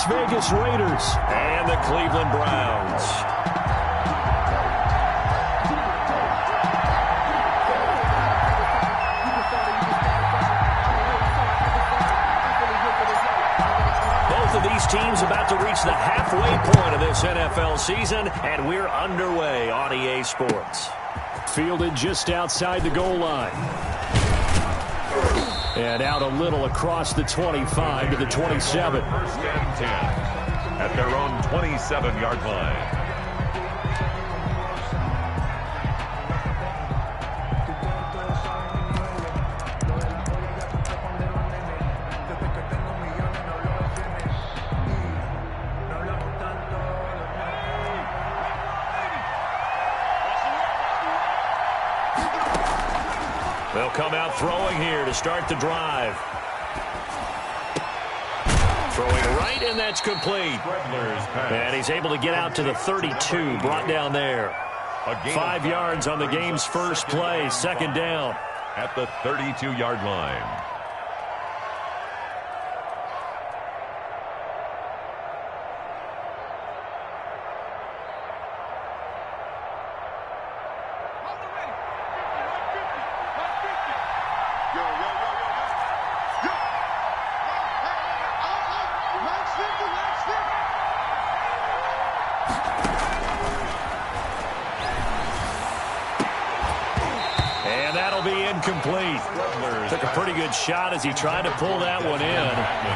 Las Vegas Raiders and the Cleveland Browns. Both of these teams about to reach the halfway point of this NFL season, and we're underway on EA Sports. fielded just outside the goal line. And out a little across the 25 to the 27. First and 10 at their own 27-yard line. They'll come out throwing here to start the drive. Throwing right, and that's complete. And he's able to get out to the 32, brought down there. 5 yards on the game's first play, second down. At the 32-yard line. Incomplete. Took a pretty good shot as he tried to pull that one in.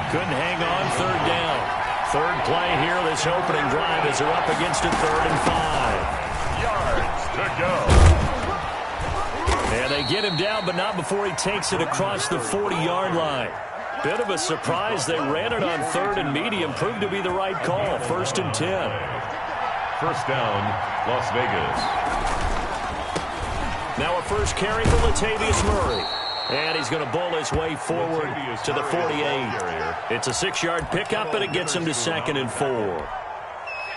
Couldn't hang on, third down. Third play here, this opening drive as they're up against a 3rd and 5. Yards to go. And they get him down, but not before he takes it across the 40-yard line. Bit of a surprise. They ran it on 3rd and medium. Proved to be the right call. 1st and 10. First down, Las Vegas. Now a first carry for Latavius Murray. And he's going to bowl his way forward to the 48. It's a 6-yard pickup, and it gets him to 2nd and 4.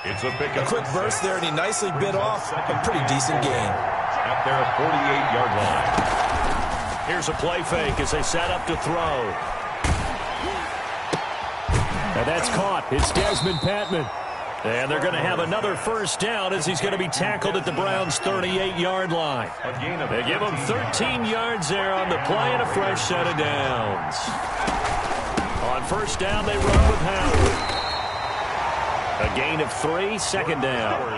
It's a pickup. A quick burst there, and he nicely bit off a pretty decent gain. At their 48-yard line. Here's a play fake as they set up to throw. And that's caught. It's Desmond Patman. And they're going to have another first down as he's going to be tackled at the Browns' 38-yard line. They give him 13 yards there on the play and a fresh set of downs. On first down, they run with Howard. A gain of 3, second down.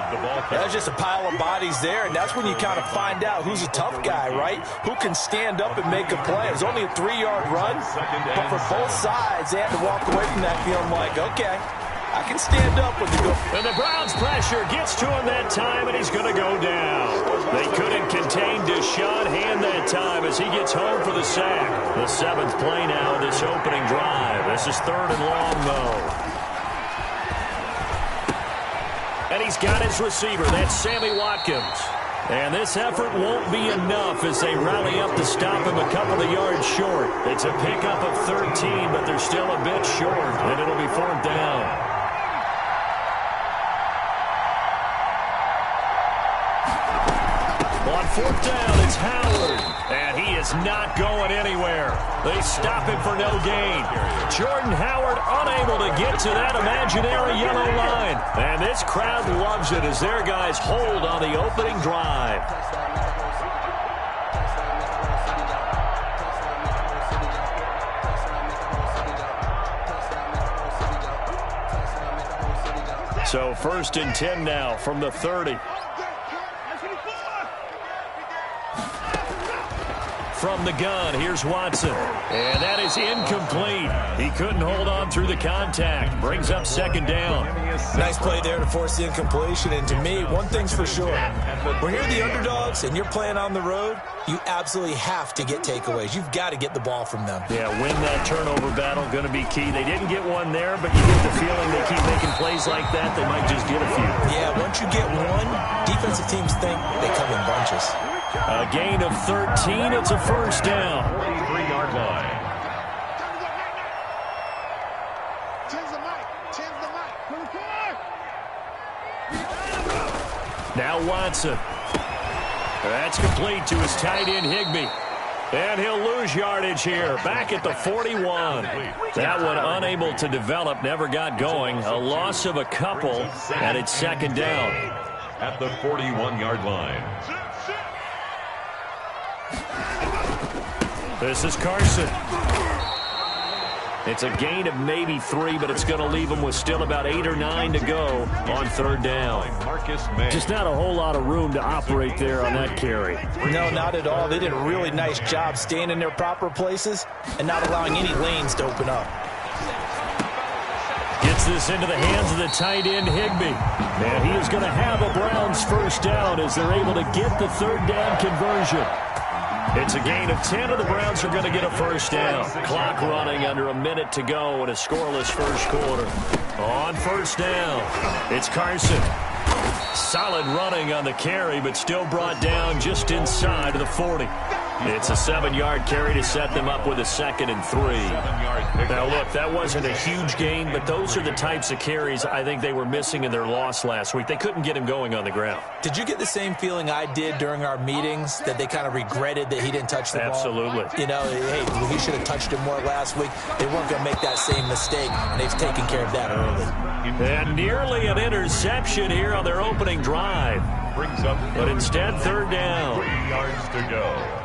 That's just a pile of bodies there, and that's when you kind of find out who's a tough guy, right? Who can stand up and make a play. It was only a 3-yard run, but for both sides, they had to walk away from that feeling like, okay, I can stand up when you go. And the Browns' pressure gets to him that time, and he's going to go down. They couldn't contain Deshaun Hand that time as he gets home for the sack. The 7th play now of this opening drive. This is 3rd and long, though. And he's got his receiver. That's Sammy Watkins. And this effort won't be enough as they rally up to stop him a couple of yards short. It's a pickup of 13, but they're still a bit short, and it'll be 4th down. On 4th down, it's Howard. And he is not going anywhere. They stop him for no gain. Jordan Howard unable to get to that imaginary yellow line. And this crowd loves it as their guys hold on the opening drive. So 1st and 10 now from the 30. From the gun, here's Watson. And that is incomplete. He couldn't hold on through the contact. Brings up 2nd down. Nice play there to force the incompletion. And to me, one thing's for sure. When you're the underdogs and you're playing on the road, you absolutely have to get takeaways. You've got to get the ball from them. Yeah, win that turnover battle, going to be key. They didn't get one there, but you get the feeling they keep making plays like that, they might just get a few. Yeah, once you get one, defensive teams think they come in bunches. A gain of 13. It's a first down. 43-yard line. Now Watson. That's complete to his tight end, Higbee. And he'll lose yardage here, back at the 41. That one unable to develop, never got going. A loss of a couple, and it's second down. At the 41-yard line. This is Carson. It's a gain of maybe 3, but it's going to leave them with still about 8 or 9 to go on third down. Just not a whole lot of room to operate there on that carry. No, not at all. They did a really nice job staying in their proper places and not allowing any lanes to open up. Gets this into the hands of the tight end, Higbee. And he is going to have a Browns first down as they're able to get the third down conversion. It's a gain of 10, and the Browns are going to get a first down. Clock running under a minute to go in a scoreless first quarter. On first down, it's Carson. Solid running on the carry, but still brought down just inside of the 40. It's a 7-yard carry to set them up with a 2nd and 3. Now, look, that wasn't a huge gain, but those are the types of carries I think they were missing in their loss last week. They couldn't get him going on the ground. Did you get the same feeling I did during our meetings, that they kind of regretted that he didn't touch the ball? Absolutely. You know, hey, he should have touched it more last week. They weren't going to make that same mistake, and they've taken care of that early. And nearly an interception here on their opening drive. But instead, third down. 3 yards to go.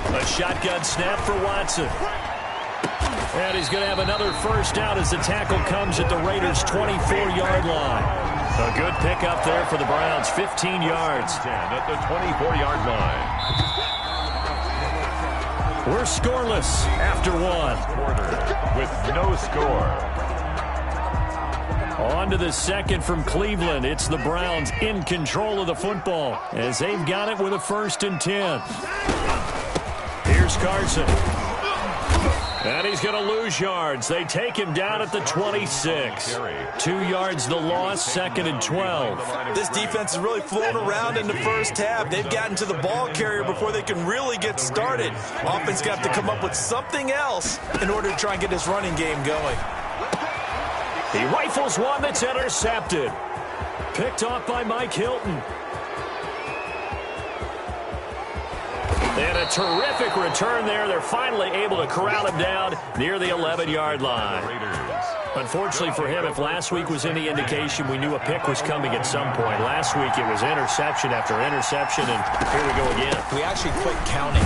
A shotgun snap for Watson. And he's going to have another first down as the tackle comes at the Raiders' 24-yard line. A good pickup there for the Browns, 15 yards. 10 at the 24-yard line. We're scoreless after one. Quarter with no score. On to the second from Cleveland. It's the Browns in control of the football as they've got it with a 1st and 10. Here's Carson. And he's going to lose yards. They take him down at the 26. 2 yards the loss, 2nd and 12. This defense is really flown around in the first half. They've gotten to the ball carrier before they can really get started. Offense got to come up with something else in order to try and get this running game going. He rifles one that's intercepted. Picked off by Mike Hilton. And a terrific return there. They're finally able to corral him down near the 11-yard line. Unfortunately for him, if last week was any indication, we knew a pick was coming at some point. Last week it was interception after interception, and here we go again. We actually quit counting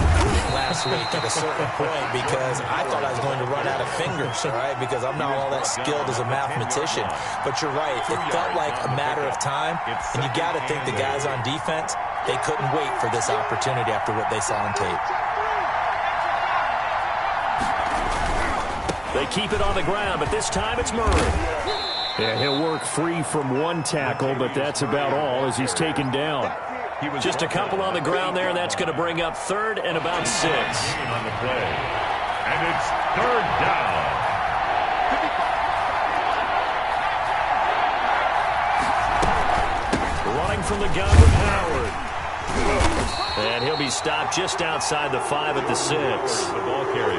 last week at a certain point because I thought I was going to run out of fingers, all right, because I'm not all that skilled as a mathematician. But you're right. It felt like a matter of time, and you got to think the guys on defense, they couldn't wait for this opportunity after what they saw on tape. They keep it on the ground, but this time it's Murray. Yeah, he'll work free from one tackle, but that's about all as he's taken down. Just a couple on the ground there. That's going to bring up 3rd and about 6. On the play. And it's 3rd down. Running from the gun with Howard. And he'll be stopped just outside the 5 at the 6.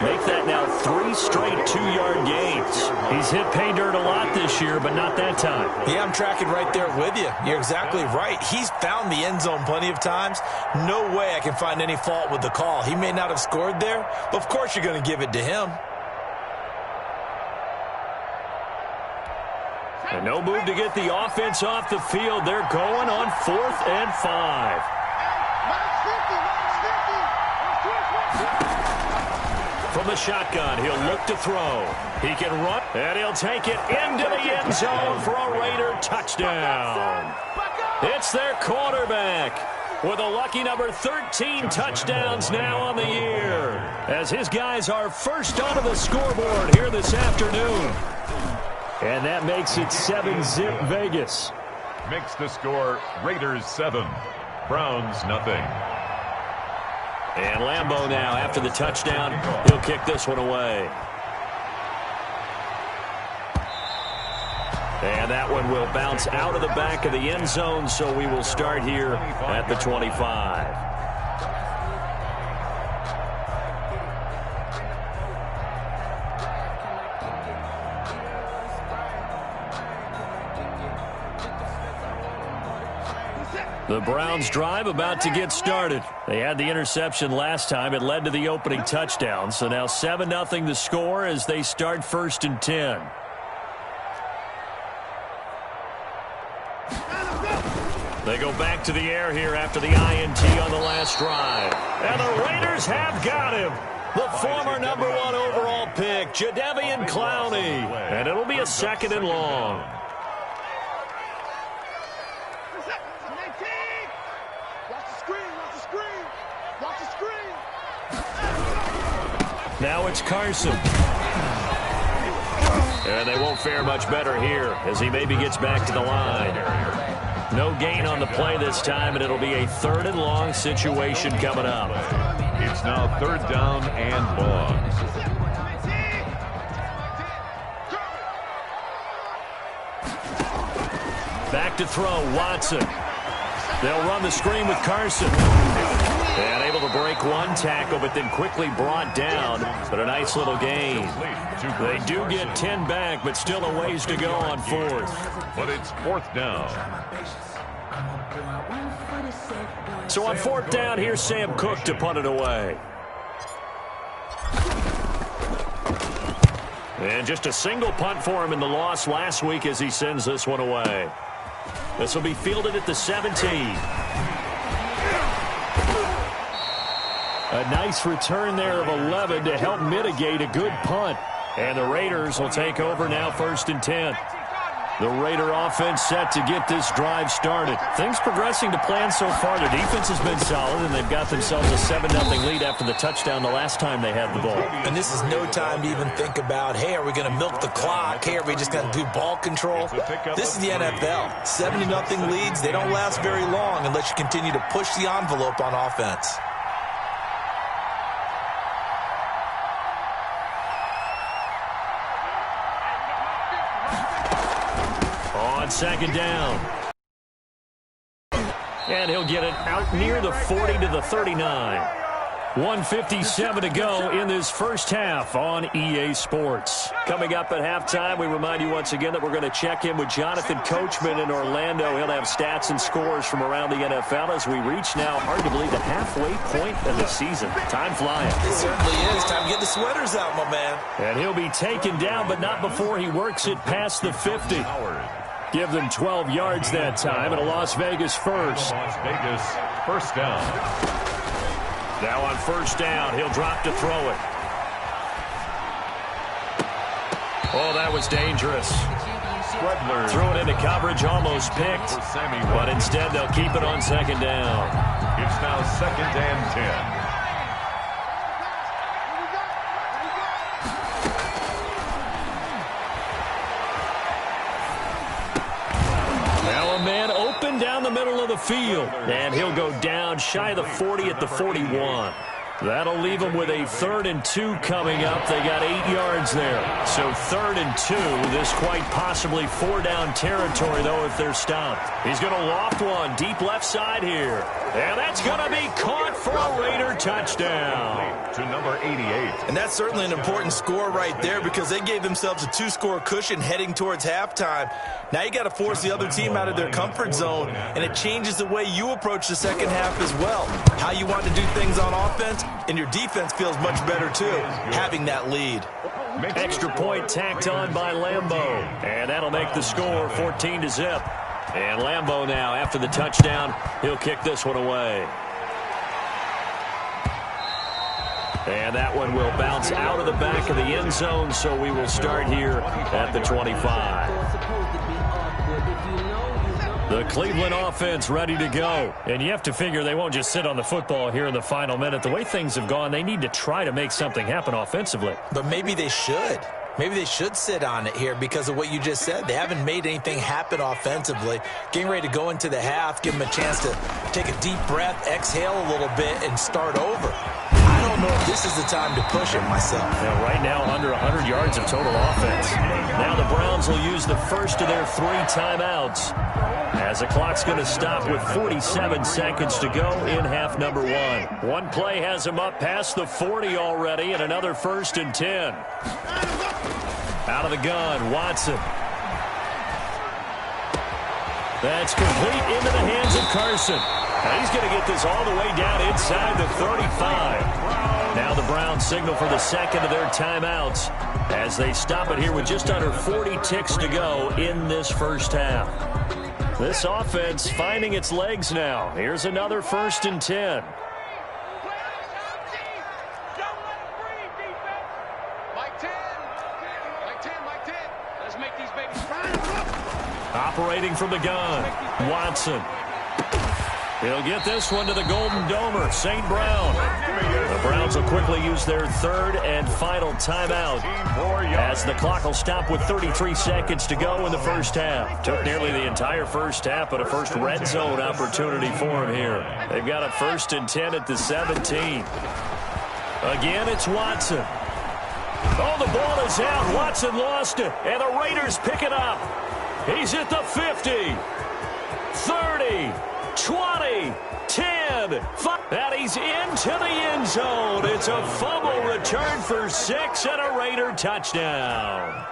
Make that now 3 straight 2-yard gains. He's hit pay dirt a lot this year, but not that time. Yeah, I'm tracking right there with you. You're exactly right. He's found the end zone plenty of times. No way I can find any fault with the call. He may not have scored there, but of course you're going to give it to him. And no move to get the offense off the field. They're going on 4th and 5. From the shotgun, he'll look to throw. He can run, and he'll take it into the end zone for a Raider touchdown. It's their quarterback with a lucky number 13 touchdowns now on the year, as his guys are first onto the scoreboard here this afternoon. And that makes it 7-zip Vegas. Makes the score Raiders 7, Browns nothing. And Lambeau now, after the touchdown, he'll kick this one away. And that one will bounce out of the back of the end zone, so we will start here at the 25. The Browns drive about to get started. They had the interception last time. It led to the opening touchdown. So now 7-0 the score as they start 1st and 10. They go back to the air here after the INT on the last drive. And the Raiders have got him. The former #1 overall pick, Jadeveon Clowney. And it'll be a 2nd and long. Now it's Carson. And they won't fare much better here as he maybe gets back to the line. No gain on the play this time, and it'll be a 3rd and long situation coming up. It's now 3rd down and long. Back to throw, Watson. They'll run the screen with Carson. And able to break one tackle, but then quickly brought down. But a nice little gain. They do get 10 back, but still a ways to go on 4th. But it's 4th down. So on 4th down, here's Sam Cook to punt it away. And just a single punt for him in the loss last week as he sends this one away. This will be fielded at the 17. A nice return there of 11 to help mitigate a good punt. And the Raiders will take over now 1st and 10. The Raider offense set to get this drive started. Things progressing to plan so far. Their defense has been solid, and they've got themselves a 7-0 lead after the touchdown the last time they had the ball. And this is no time to even think about, hey, are we going to milk the clock? Hey, are we just going to do ball control? This is the NFL. 70-0 leads, they don't last very long unless you continue to push the envelope on offense. On 2nd down. And he'll get it out near the 40 to the 39. 1:57 to go in this first half on EA Sports. Coming up at halftime, we remind you once again that we're going to check in with Jonathan Coachman in Orlando. He'll have stats and scores from around the NFL as we reach now, hard to believe, the halfway point of the season. Time flying. It certainly is. Time to get the sweaters out, my man. And he'll be taken down, but not before he works it past the 50. Give them 12 yards that time, and a Las Vegas first. Las Vegas, 1st down. Now on 1st down, he'll drop to throw it. Oh, that was dangerous. Threw it into coverage, almost picked, but instead they'll keep it on 2nd down. It's now 2nd and 10. Man open down the middle of the field. And he'll go down shy of the 40 at the 41. That'll leave them with a 3rd and 2 coming up. They got 8 yards there. So 3rd and 2. This quite possibly 4-down territory, though, if they're stopped. He's going to loft one deep left side here. And that's going to be caught for a Raider touchdown. To number 88. And that's certainly an important score right there because they gave themselves a 2-score cushion heading towards halftime. Now you got to force the other team out of their comfort zone, and it changes the way you approach the second half as well. How you want to do things on offense, and your defense feels much better too, having that lead. Extra point tacked on by Lambeau, and that'll make the score 14-0. And Lambeau now, after the touchdown, he'll kick this one away. And that one will bounce out of the back of the end zone, so we will start here at the 25. The Cleveland offense ready to go. And you have to figure they won't just sit on the football here in the final minute. The way things have gone, they need to try to make something happen offensively. But maybe they should. Maybe they should sit on it here because of what you just said. They haven't made anything happen offensively. Getting ready to go into the half, give them a chance to take a deep breath, exhale a little bit, and start over. I don't know if this is the time to push it myself. Now, right now, under 100 yards of total offense. Now the Browns will use the first of their 3 timeouts as the clock's going to stop with 47 seconds to go in half number 1. One play has him up past the 40 already, and another 1st and 10. Out of the gun, Watson. That's complete into the hands of Carson. And he's going to get this all the way down inside the 35. Now the Browns signal for the second of their timeouts as they stop it here with just under 40 ticks to go in this first half. This offense finding its legs now. Here's another 1st and 10. Operating from the gun, Watson. He'll get this one to the Golden Domer, St. Brown. The Browns will quickly use their 3rd and final timeout as the clock will stop with 33 seconds to go in the first half. Took nearly the entire first half, but a first red zone opportunity for him here. They've got a 1st and 10 at the 17. Again, it's Watson. Oh, the ball is out. Watson lost it, and the Raiders pick it up. He's at the 50, 30, 20, 10, 5, and he's into the end zone. It's a fumble return for 6 and a Raider touchdown.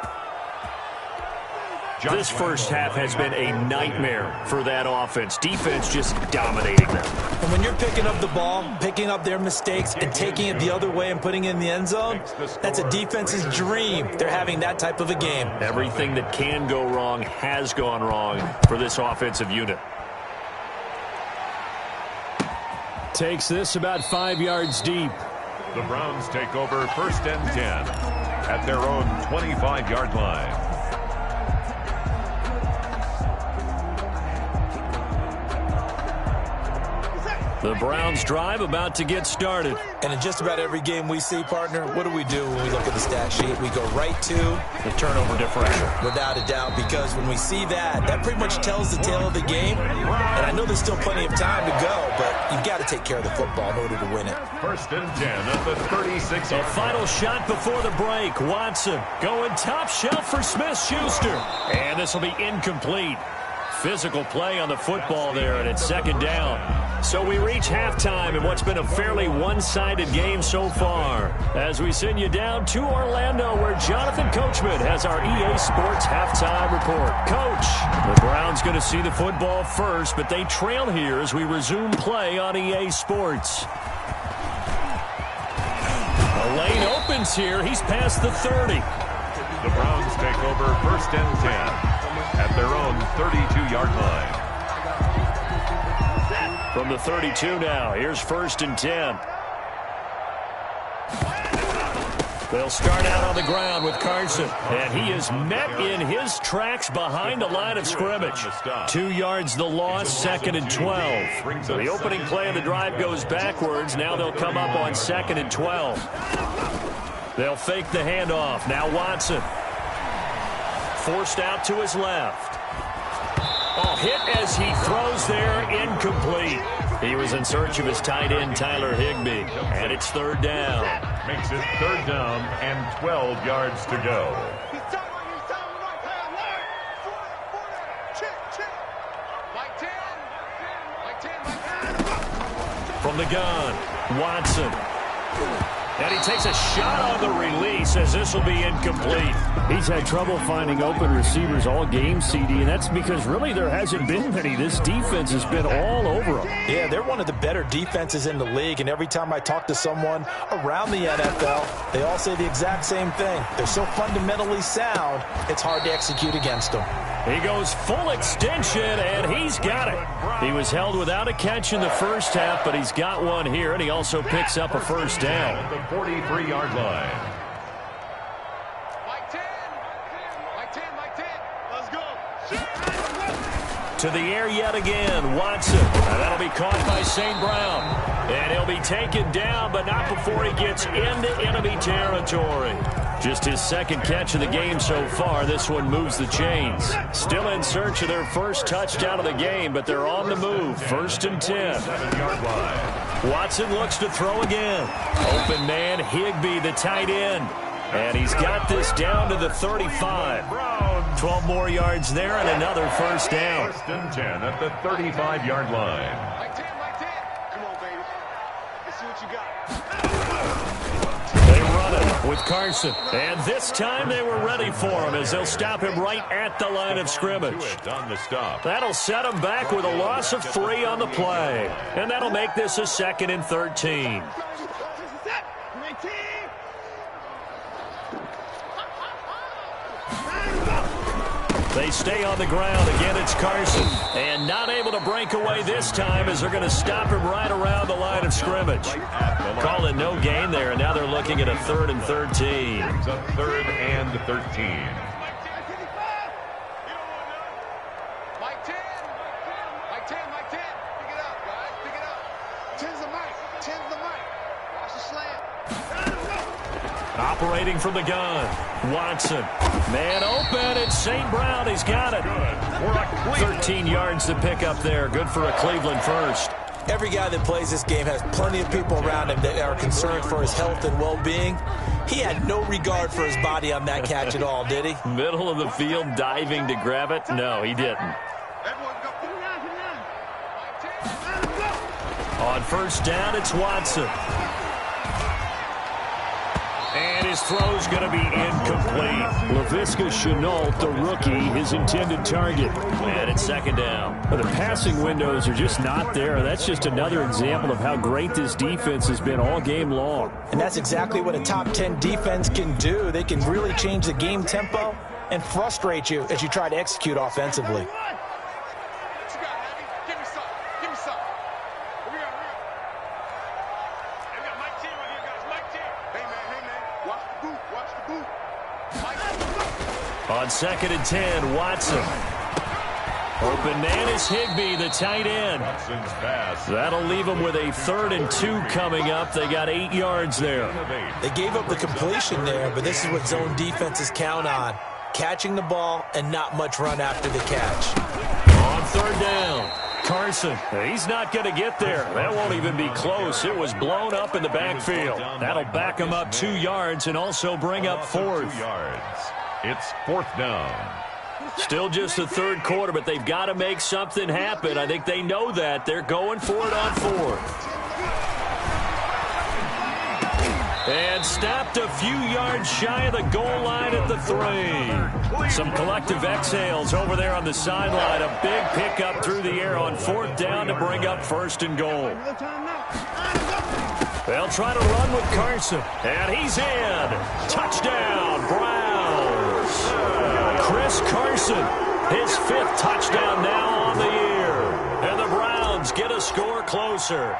This first half has been a nightmare for that offense. Defense just dominating them. And when you're picking up the ball, picking up their mistakes, and taking it the other way and putting it in the end zone, that's a defense's dream. They're having that type of a game. Everything that can go wrong has gone wrong for this offensive unit. Takes this about 5 yards deep. The Browns take over 1st and 10 at their own 25-yard line. The Browns drive about to get started. And in just about every game we see, partner, what do we do when we look at the stat sheet? We go right to the turnover differential. Without a doubt, because when we see that, that pretty much tells the tale of the game. And I know there's still plenty of time to go, but you've got to take care of the football in order to win it. 1st and 10 at the 36. A final shot before the break. Watson going top shelf for Smith-Schuster. And this will be incomplete. Physical play on the football there, and it's 2nd down. So we reach halftime in what's been a fairly one-sided game so far. As we send you down to Orlando, where Jonathan Coachman has our EA Sports halftime report. Coach, the Browns going to see the football first, but they trail here as we resume play on EA Sports. The lane opens here. He's past the 30. The Browns take over 1st and 10 at their own 32-yard line. From the 32 now, here's 1st and 10. They'll start out on the ground with Carson, and he is met in his tracks behind the line of scrimmage. 2 yards the loss, 2nd and 12. So the opening play of the drive goes backwards. Now they'll come up on 2nd and 12. They'll fake the handoff. Now Watson. Forced out to his left. Oh, hit as he throws there, incomplete. He was in search of his tight end, Tyler Higbee, and it's 3rd down. Makes it 3rd down and 12 yards to go. From the gun, Watson. And he takes a shot on the release as this will be incomplete. He's had trouble finding open receivers all game, CD, and that's because really there hasn't been many. This defense has been all over them. Yeah, they're one of the better defenses in the league, and every time I talk to someone around the NFL, they all say the exact same thing. They're so fundamentally sound, it's hard to execute against them. He goes full extension, and he's got it. He was held without a catch in the first half, but he's got one here, and he also picks up a 1st down. At the 43-yard line. To the air yet again, Watson. That'll be caught by St. Brown. And he'll be taken down, but not before he gets into enemy territory. Just his 2nd catch of the game so far. This one moves the chains. Still in search of their first touchdown of the game, but they're on the move. 1st and 10. 7-yard line. Watson looks to throw again. Open man, Higbee, the tight end. And he's got this down to the 35. 12 more yards there and another 1st down. 1st and 10 at the 35-yard line. They run it. with Carson. And this time they were ready for him as they'll stop him right at the line of scrimmage. On the stop. That'll set him back with a loss of 3 on the play. And that'll make this a 2nd and 13. They stay on the ground. Again, it's Carson. And not able to break away this time as they're going to stop him right around the line of scrimmage. Call it no gain there, and now they're looking at a 3rd and 13. It's a 3rd and 13. Operating from the gun, Watson. Man open, it's St. Brown. He's got it. 13 yards to pick up there. Good for a Cleveland first. Every guy that plays this game has plenty of people around him that are concerned for his health and well-being. He had no regard for his body on that catch at all, did he? Middle of the field, diving to grab it? No, he didn't. On first down, it's Watson. And his throw's going to be incomplete. Laviska Shenault, the rookie, his intended target. And it's 2nd down. The passing windows are just not there. That's just another example of how great this defense has been all game long. And that's exactly what a top 10 defense can do. They can really change the game tempo and frustrate you as you try to execute offensively. On 2nd and 10, Watson. Open man is Higbee, the tight end. That'll leave them with a 3rd and 2 coming up. They got 8 yards there. They gave up the completion there, but this is what zone defenses count on. Catching the ball and not much run after the catch. On 3rd down, Carson. He's not going to get there. That won't even be close. It was blown up in the backfield. That'll back him up 2 yards and also bring up 4th. 2 yards. It's 4th down. Still just the 3rd quarter, but they've got to make something happen. I think they know that. They're going for it on 4th. And stopped a few yards shy of the goal line at the 3. Some collective exhales over there on the sideline. A big pickup through the air on 4th down to bring up 1st and goal. They'll try to run with Carson. And he's in. Touchdown, Browns. Chris Carson, his 5th touchdown now on the year. And the Browns get a score closer.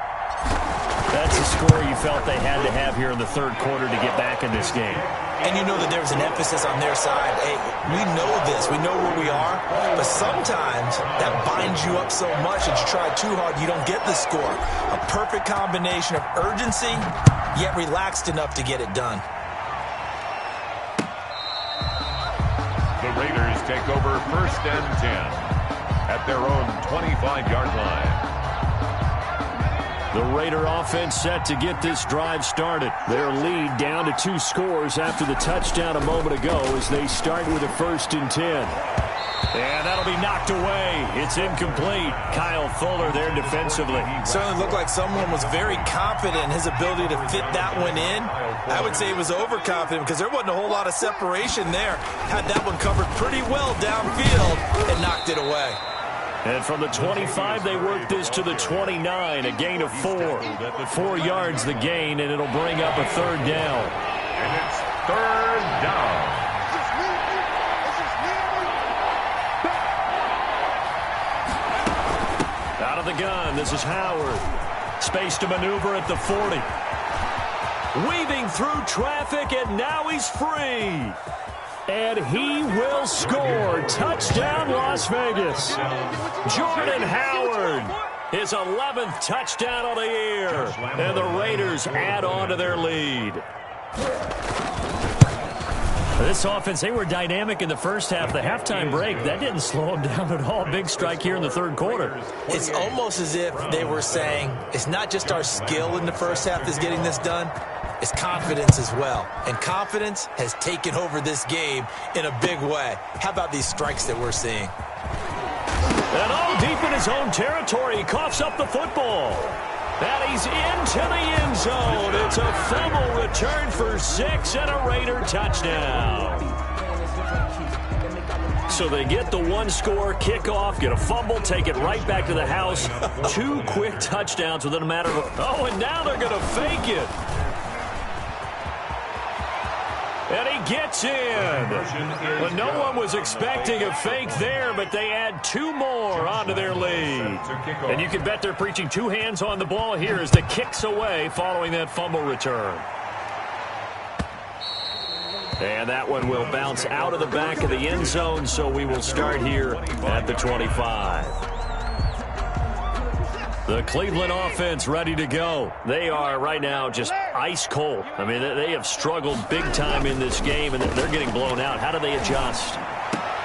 That's a score you felt they had to have here in the 3rd quarter to get back in this game. And you know that there's an emphasis on their side. Hey, we know this. We know where we are. But sometimes that binds you up so much that you try too hard, you don't get the score. A perfect combination of urgency, yet relaxed enough to get it done. The Raiders take over 1st and 10 at their own 25-yard line. The Raider offense set to get this drive started. Their lead down to 2 scores after the touchdown a moment ago as they start with a 1st and 10. And that'll be knocked away. It's incomplete. Kyle Fuller there defensively. Certainly looked like someone was very confident in his ability to fit that one in. I would say he was overconfident because there wasn't a whole lot of separation there. Had that one covered pretty well downfield and knocked it away. And from the 25, they work this to the 29, a gain of 4. 4 yards the gain, and it'll bring up a 3rd down. And it's 3rd down. Out of the gun, this is Howard. Space to maneuver at the 40. Weaving through traffic, and now he's free. And he will score. Touchdown, Las Vegas. Jordan Howard, his 11th touchdown of the year. And the Raiders add on to their lead. This offense, they were dynamic in the first half. The halftime break, that didn't slow them down at all. Big strike here in the 3rd quarter. It's almost as if they were saying, it's not just our skill in the first half that's getting this done. It's confidence as well. And confidence has taken over this game in a big way. How about these strikes that we're seeing? And all deep in his own territory, he coughs up the football. And he's into the end zone. It's a fumble return for 6 and a Raider touchdown. So they get the one-score kickoff, get a fumble, take it right back to the house. 2 quick touchdowns within a matter of oh, and now they're going to fake it. And he gets in. Well, no one was expecting a fake there, but they add 2 more onto their lead. And you can bet they're preaching 2 hands on the ball here as the kick's away following that fumble return. And that one will bounce out of the back of the end zone, so we will start here at the 25. The Cleveland offense ready to go. They are right now just ice cold. I mean, they have struggled big time in this game, and they're getting blown out. How do they adjust?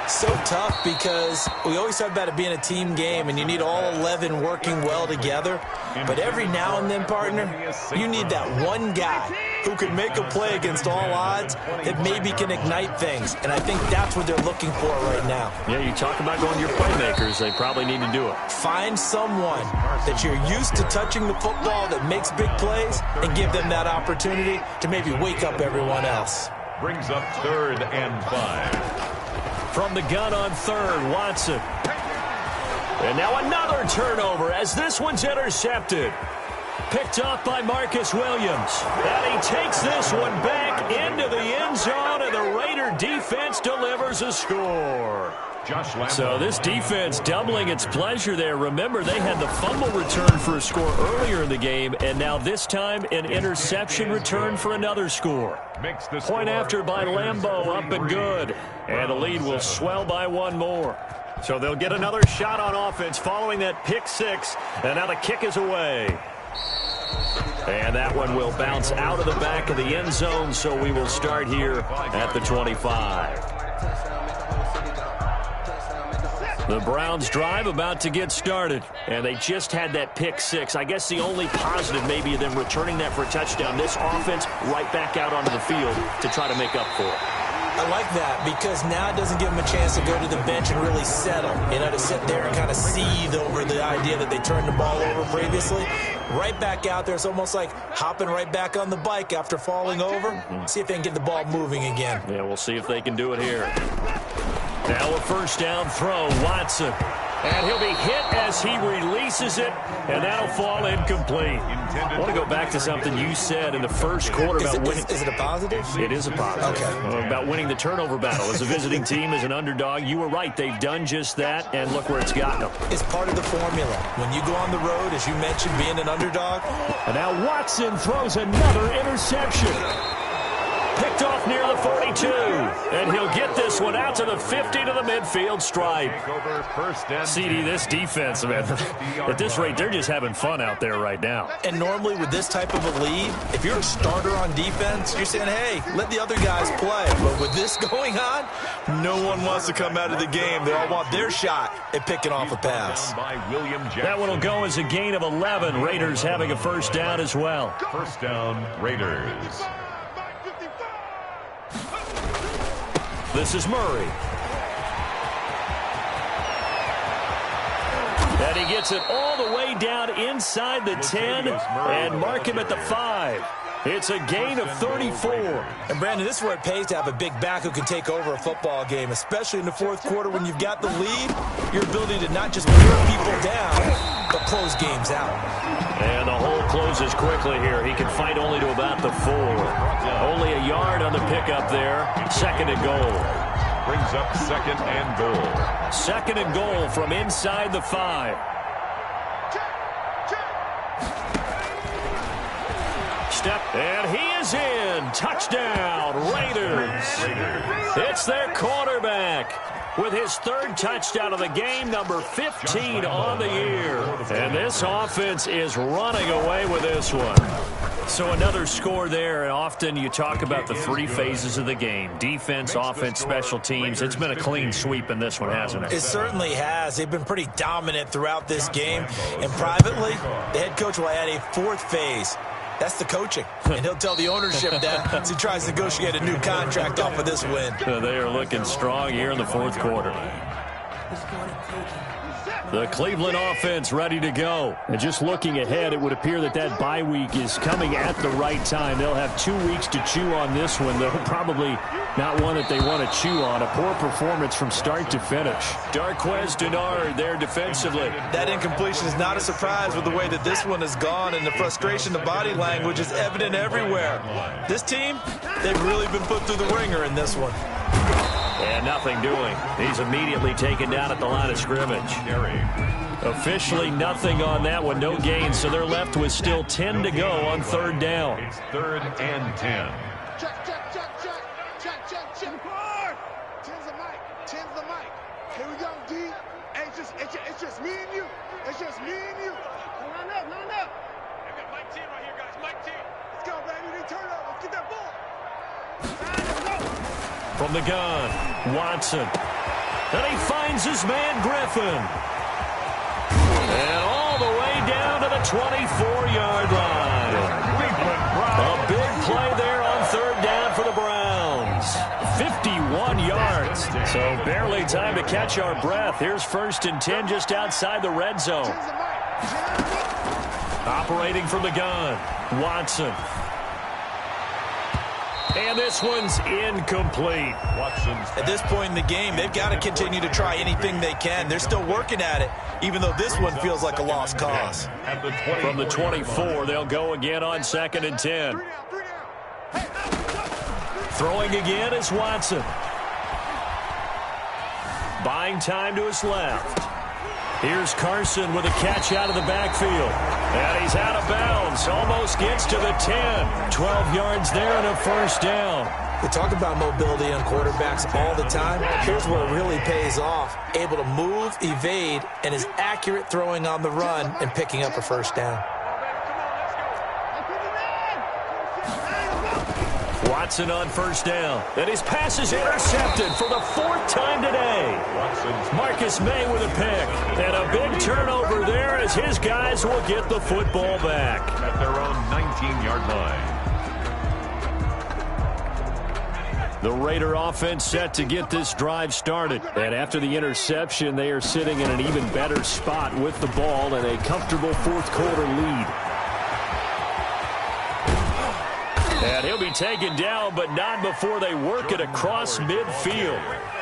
So tough because we always talk about it being a team game, and you need all 11 working well together. But every now and then, partner, you need that one guy who can make a play against all odds that maybe can ignite things. And I think that's what they're looking for right now. Yeah, you talk about going to your playmakers. They probably need to do it. Find someone that you're used to touching the football that makes big plays and give them that opportunity to maybe wake up everyone else. Brings up 3rd and 5. From the gun on 3rd, Watson. And now another turnover as this one's intercepted. Picked off by Marcus Williams. And he takes this one back into the end zone, and the Raider defense delivers a score. So this defense doubling its pleasure there. Remember, they had the fumble return for a score earlier in the game, and now this time an interception return for another score. Point after by Lambeau, up and good. And the lead will swell by 1 more. So they'll get another shot on offense following that pick 6, and now the kick is away. And that one will bounce out of the back of the end zone, so we will start here at the 25. The Browns drive about to get started, and they just had that pick 6. I guess the only positive maybe of them returning that for a touchdown. This offense right back out onto the field to try to make up for it. I like that because now it doesn't give them a chance to go to the bench and really settle. You know, to sit there and kind of seethe over the idea that they turned the ball over previously. Right back out there. It's almost like hopping right back on the bike after falling over. See if they can get the ball moving again. Yeah, we'll see if they can do it here. Now a first down throw, Watson. And he'll be hit as he releases it, and that'll fall incomplete. I want to go back to something you said in the first quarter about winning. Is it a positive? It is a positive. Okay. About winning the turnover battle. As a visiting team, as an underdog, you were right. They've done just that, and look where it's gotten them. It's part of the formula. When you go on the road, as you mentioned, being an underdog. And now Watson throws another interception. Picked off near the 42, and he'll get this one out to the 50 to the midfield stripe. CD, this defense, man, at this rate, they're just having fun out there right now. And normally with this type of a lead, if you're a starter on defense, you're saying, hey, let the other guys play. But with this going on, no one wants to come out of the game. They all want their shot at picking off a pass. That one will go as a gain of 11. Raiders having a first down as well. First down, Raiders. This is Murray. And he gets it all the way down inside the 10 and mark him at the 5. It's a gain of 34. And, Brandon, this is where it pays to have a big back who can take over a football game, especially in the fourth quarter when you've got the lead. Your ability to not just wear people down, but close games out. And the hole closes quickly here. He can fight only to about the 4. Only a yard on the pickup there. 2nd and goal. Brings up 2nd and goal. 2nd and goal from inside the 5. Step, and he is in. Touchdown, Raiders. It's their quarterback with his 3rd touchdown of the game, number 15 on the year. And this offense is running away with this one. So another score there, and often you talk about the 3 phases of the game. Defense, offense, special teams. It's been a clean sweep in this one, hasn't it? It certainly has. They've been pretty dominant throughout this game. And privately, the head coach will add a 4th phase. That's the coaching. And he'll tell the ownership that as he tries to negotiate a new contract off of this win. They are looking strong here in the 4th quarter. The Cleveland offense ready to go. And just looking ahead, it would appear that that bye week is coming at the right time. They'll have 2 weeks to chew on this one, though probably not one that they want to chew on. A poor performance from start to finish. Darqueze Dennard there defensively. That incompletion is not a surprise with the way that this one has gone, and the frustration, the body language is evident everywhere. This team, they've really been put through the ringer in this one. And nothing doing. He's immediately taken down at the line of scrimmage. Officially nothing on that one. No gain, so they're left with still 10 to go on third down. It's 3rd and 10. Check. 10's the mic. Here we go, D. Hey, it's just me and you. It's just me and you. Line up. I got Mike 10 right here, guys. Mike 10. Let's go, baby. They turn up. Let's get that ball. Let's go. From the gun, Watson. And he finds his man, Griffin. And all the way down to the 24-yard line. A big play there on third down for the Browns. 51 yards. So barely time to catch our breath. Here's 1st and 10 just outside the red zone. Operating from the gun, Watson. And this one's incomplete. At this point in the game, they've got to continue to try anything they can. They're still working at it, even though this one feels like a lost cause. From the 24, they'll go again on 2nd and 10. Throwing again is Watson. Buying time to his left. Here's Carson with a catch out of the backfield. And he's out of bounds. Almost gets to the 10. 12 yards there and a 1st down. We talk about mobility on quarterbacks all the time. Here's where it really pays off. Able to move, evade, and is accurate throwing on the run and picking up a 1st down. Watson on 1st down. And his pass is intercepted for the 4th time today. Marcus May with a pick. And a big turnover there as his guys will get the football back. At their own 19-yard line. The Raider offense set to get this drive started. And after the interception, they are sitting in an even better spot with the ball and a comfortable 4th quarter lead. And he'll be taken down, but not before they work it across midfield.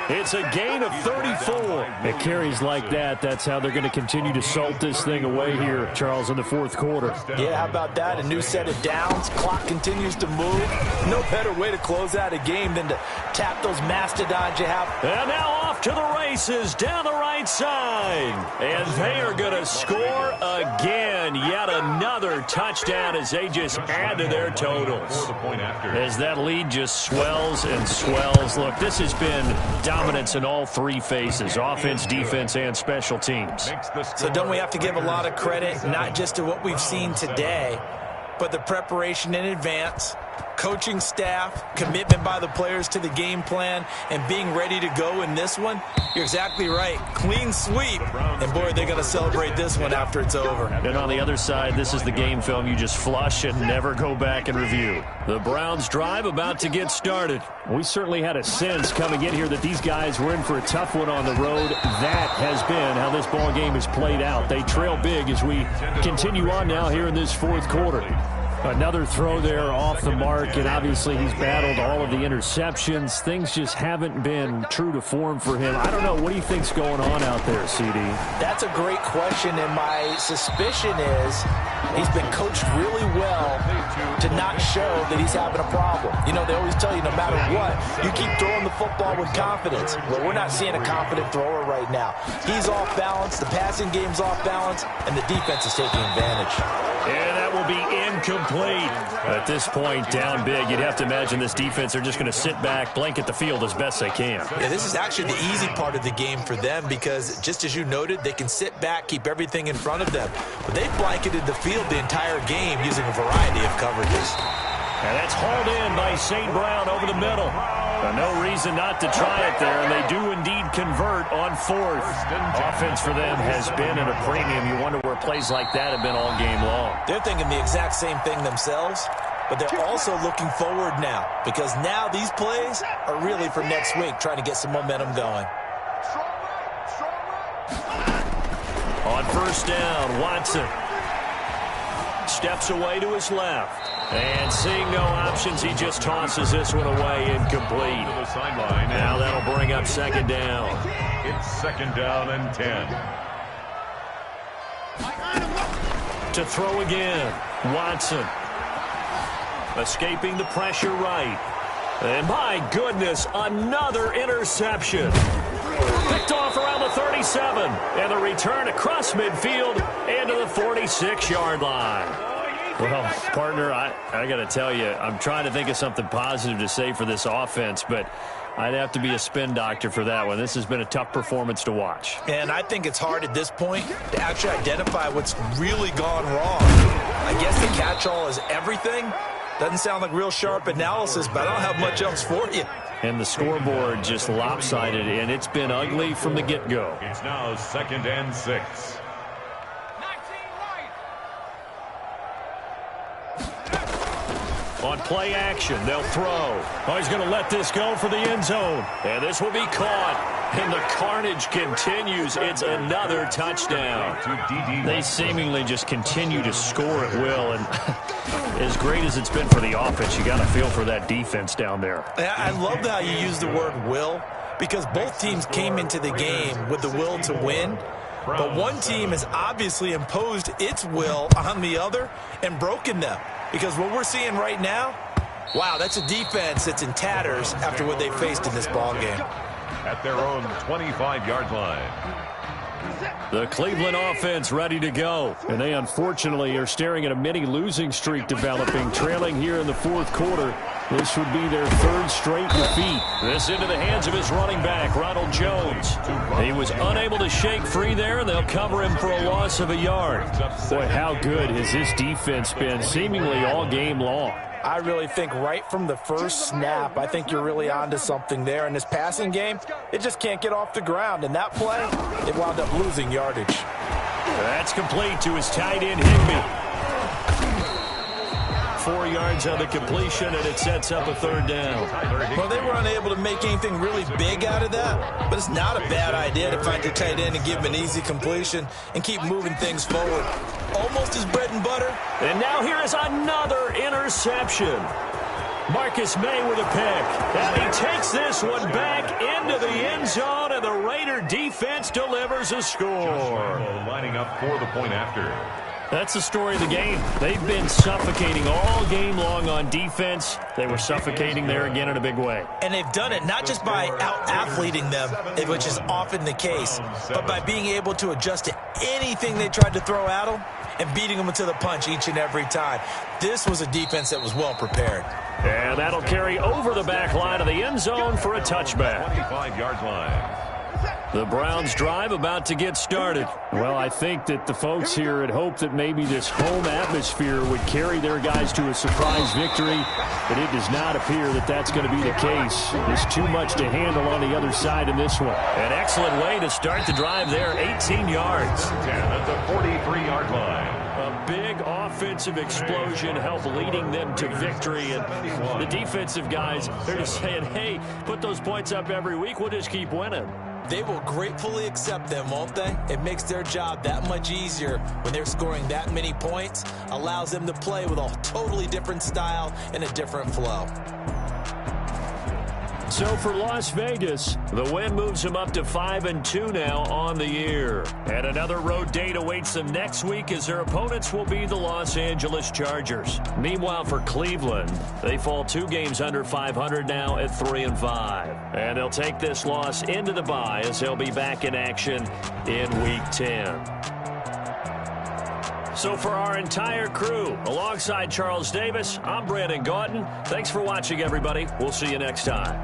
It's a gain of 34. It carries like that. That's how they're going to continue to salt this thing away here, Charles, in the 4th quarter. Yeah, how about that? A new set of downs. Clock continues to move. No better way to close out a game than to tap those mastodons you have. And now off to the races down the right side. And they are going to score again. Yet another touchdown as they just add to their totals. As that lead just swells and swells. Look, this has been dominance in all 3 phases, offense, defense, and special teams. So don't we have to give a lot of credit, not just to what we've seen today, but the preparation in advance, coaching staff, commitment by the players to the game plan, and being ready to go in this one? You're exactly right. Clean sweep. And, boy, they're going to celebrate this one after it's over. And on the other side, this is the game film you just flush and never go back and review. The Browns drive about to get started. We certainly had a sense coming in here that these guys were in for a tough one on the road. That has been how this ball game has played out. They trail big as we continue on now here in this 4th quarter. Another throw there off the mark, and obviously he's battled all of the interceptions. Things just haven't been true to form for him. I don't know. What do you think's going on out there, CD? That's a great question, and my suspicion is he's been coached really well to not show that he's having a problem. You know, they always tell you no matter what, you keep throwing the football with confidence. Well, we're not seeing a confident thrower right now. He's off balance, the passing game's off balance, and the defense is taking advantage. And that will be incomplete. At this point, down big, you'd have to imagine this defense are just going to sit back, blanket the field as best they can. Yeah, this is actually the easy part of the game for them because, just as you noted, they can sit back, keep everything in front of them. But they've blanketed the field the entire game using a variety of coverages. And that's hauled in by St. Brown over the middle. No reason not to try it there, and they do indeed convert on 4th. Offense for them has been at a premium. You wonder where plays like that have been all game long. They're thinking the exact same thing themselves, but they're also looking forward now because now these plays are really for next week, trying to get some momentum going. On first down, Watson steps away to his left. And seeing no options, he just tosses this one away, incomplete. To the sideline. Now that'll bring up second down. It's second down and 10. To throw again, Watson. Escaping the pressure right. And my goodness, another interception. Picked off around the 37. And the return across midfield into the 46-yard line. Well, partner, I got to tell you, I'm trying to think of something positive to say for this offense, but I'd have to be a spin doctor for that one. This has been a tough performance to watch. And I think it's hard at this point to actually identify what's really gone wrong. I guess the catch-all is everything. Doesn't sound like real sharp analysis, but I don't have much else for you. And the scoreboard just lopsided, and it's been ugly from the get-go. It's now second and 6. On play action, they'll throw. Oh, he's going to let this go for the end zone. And this will be caught. And the carnage continues. It's another touchdown. They seemingly just continue to score at will. And as great as it's been for the offense, you got to feel for that defense down there. I love how you use the word will, because both teams came into the game with the will to win. But one team has obviously imposed its will on the other and broken them. Because what we're seeing right now, wow, that's a defense that's in tatters after what they faced in this ballgame. At their own 25-yard line. The Cleveland offense ready to go. And they unfortunately are staring at a mini losing streak developing, trailing here in the fourth quarter. This would be their third straight defeat. This into the hands of his running back, Ronald Jones. He was unable to shake free there, and they'll cover him for a loss of a yard. Boy, how good has this defense been seemingly all game long? I really think right from the first snap, I think you're really onto something there. In this passing game, it just can't get off the ground. And that play, it wound up losing yardage. That's complete to his tight end, Higbee. 4 yards on the completion, and it sets up a third down. Well, they were unable to make anything really big out of that, but it's not a bad idea to find your tight end and give him an easy completion and keep moving things forward. Almost his bread and butter. And now here is another interception. Marcus May with a pick. And he takes this one back into the end zone, and the Raider defense delivers a score. Lining up for the point after. That's the story of the game. They've been suffocating all game long on defense. They were suffocating there again in a big way. And they've done it not just by out-athleting them, which is often the case, but by being able to adjust to anything they tried to throw at them and beating them to the punch each and every time. This was a defense that was well prepared. And that'll carry over the back line of the end zone for a touchback. 25-yard line. The Browns drive about to get started. Well, I think that the folks here had hoped that maybe this home atmosphere would carry their guys to a surprise victory, but it does not appear that that's going to be the case. There's too much to handle on the other side in this one. An excellent way to start the drive there, 18 yards. 10 at the 43-yard line. A big offensive explosion helped leading them to victory. And the defensive guys, they're just saying, hey, put those points up every week. We'll just keep winning. They will gratefully accept them, won't they? It makes their job that much easier when they're scoring that many points. Allows them to play with a totally different style and a different flow. So for Las Vegas, the win moves them up to 5-2 now on the year. And another road date awaits them next week as their opponents will be the Los Angeles Chargers. Meanwhile, for Cleveland, they fall 2 games under 500 now at 3-5. And they'll take this loss into the bye as they'll be back in action in Week 10. So for our entire crew, alongside Charles Davis, I'm Brandon Gaudin. Thanks for watching, everybody. We'll see you next time.